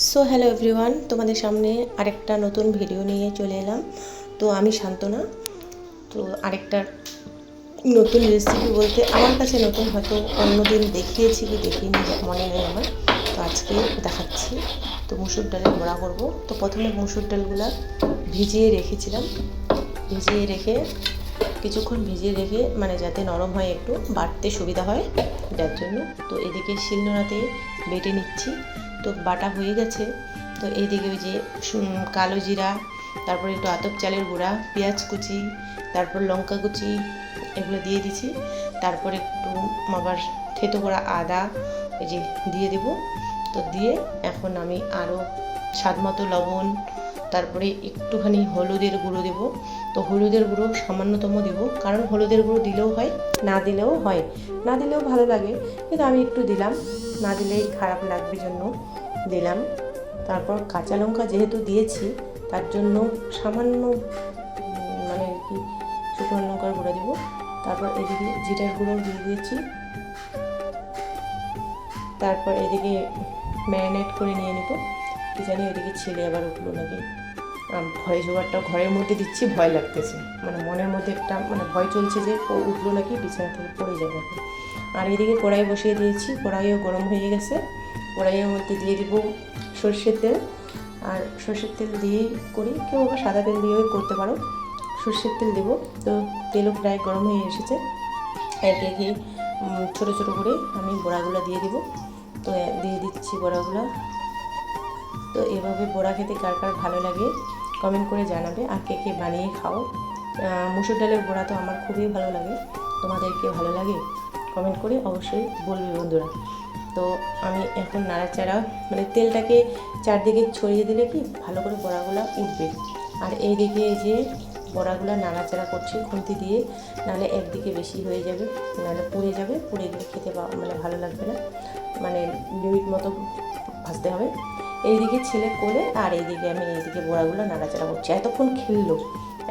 So hello everyone, তোমাদের সামনে আরেকটা নতুন ভিডিও নিয়ে চলে এলাম। তো আমি শান্তনা। তো আরেকটা নতুন রেসিপি বলতে আমার কাছে নতুন, হয়তো অন্যদিন দেখিয়েছি কি দেখিনি মনে নেই আমার। তো আজকে দেখাচ্ছি। তো মুসুর ডালের বড়া করব। তো প্রথমে মুসুর ডালগুলো ভিজিয়ে রেখেছিলাম, ভিজিয়ে রেখে কিছুক্ষণ ভিজিয়ে রেখে মানে যাতে নরম হয়, একটু বাটতে সুবিধা হয় যার জন্য। তো এদিকে শিলনোড়াতে বেটে নিচ্ছি। তো বাটা হয়ে গেছে। তো এইদিকে ওই যে কালো জিরা, তারপরে একটু আতপ চালের গুঁড়া, পেঁয়াজ কুচি, তারপর লঙ্কা কুচি এগুলো দিয়ে দিচ্ছি। তারপর একটু আবার থেতো করা আদা এই যে দিয়ে দেব। তো দিয়ে এখন আমি আরও স্বাদ মতো লবণ, তারপরে একটুখানি হলুদের গুঁড়ো দেব। তো হলুদের গুঁড়ো সামান্যতম দেব, কারণ হলুদের গুঁড়ো দিলেও হয়, না দিলেও হয়, না দিলেও ভালো লাগে, কিন্তু আমি একটু দিলাম, না দিলেই খারাপ লাগবে জন্য দিলাম। তারপর কাঁচা লঙ্কা যেহেতু দিয়েছি তার জন্য সামান্য মানে কি শুকনো লঙ্কার গুঁড়ো দেবো। তারপর এদিকে জিরার গুঁড়ো দিয়ে দিয়েছি। তারপর এদিকে ম্যারিনেট করে নিয়ে নেব। কি জানি ওইদিকে ছেলে আবার উঠলো নাকি, ভয় জোগাড়টা ঘরের মধ্যে দিচ্ছি, ভয় লাগতেছে, মানে মনের মধ্যে একটা মানে ভয় চলছে যে ও উঠলো নাকি বিছানা থেকে পড়ে যাবে। আর এদিকে কড়াই বসিয়ে দিয়েছি, কড়াইও গরম হয়ে গেছে। কড়াইয়ের মধ্যে দিয়ে দিব সর্ষের তেল। আর সর্ষের তেল দিয়েই করি, কেউ আবার সাদা তেল দিয়েও করতে পারো। সর্ষের তেল দেবো। তো তেলও প্রায় গরম হয়ে এসেছে। একে একে ছোটো ছোটো করে আমি বড়াগুলো দিয়ে দিব। তো দিয়ে দিচ্ছি বড়াগুলো। তো এভাবে বড়া খেতে কার কার ভালো লাগে কমেন্ট করে জানাবে, আর কে কে বানিয়ে খাও। মুসুর ডালের বড়া তো আমার খুবই ভালো লাগে, তোমাদেরকে ভালো লাগে কমেন্ট করে অবশ্যই বলবে বন্ধুরা। তো আমি এখন নাড়াচাড়া মানে তেলটাকে চারদিকে ছড়িয়ে দিলে কি ভালো করে বড়াগুলো উঠবে। আর এইদিকে এই যে বড়াগুলো নাড়াচাড়া করছি খুন্তি দিয়ে, নাহলে একদিকে বেশি হয়ে যাবে, নাহলে পুড়ে যাবে, পুড়ে গেলে খেতে মানে ভালো লাগবে না, মানে লিমিট মতো ভাজতে হবে। এইদিকে ছেলে কোলে, আর এইদিকে আমি এইদিকে বড়াগুলো নাড়াচাড়া করছি। এতক্ষণ খেললো,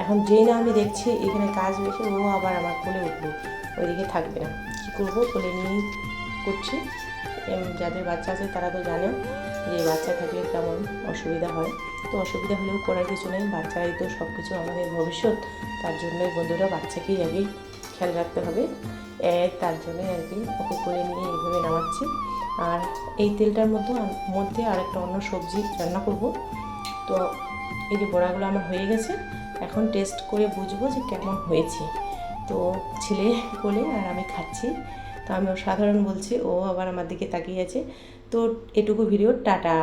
এখন যেই না আমি দেখছি এখানে কাজ বেশি, ও আবার আমার কোলে উঠলো, ওইদিকে থাকবে না, কী করবো, কোলে নিয়েই করছি। যাদের বাচ্চা আছে তারা তো জানে যে বাচ্চা থাকলে কেমন অসুবিধা হয়। তো অসুবিধা হলেও করার কিছু নেই, বাচ্চারাই তো সব কিছু আমাদের ভবিষ্যৎ। তার জন্যই বন্ধুরা বাচ্চাকেই আগেই খেয়াল রাখতে হবে, তার জন্যই আর কি ওকে কোলে নিয়ে এইভাবে নামাচ্ছি। আর এই তেলটার মধ্যে আরেকটা অন্য সবজি রান্না করব। তো এই যে বড়াগুলো আমার হয়ে গেছে, এখন টেস্ট করে বুঝবো যে কেমন হয়েছে। তো ছেলে কোলে আর আমি খাচ্ছি। তো আমি সাধারণ বলছি, ও আবার আমার দিকে তাকিয়ে আছে। তো এটুকু ভিডিও, টাটা।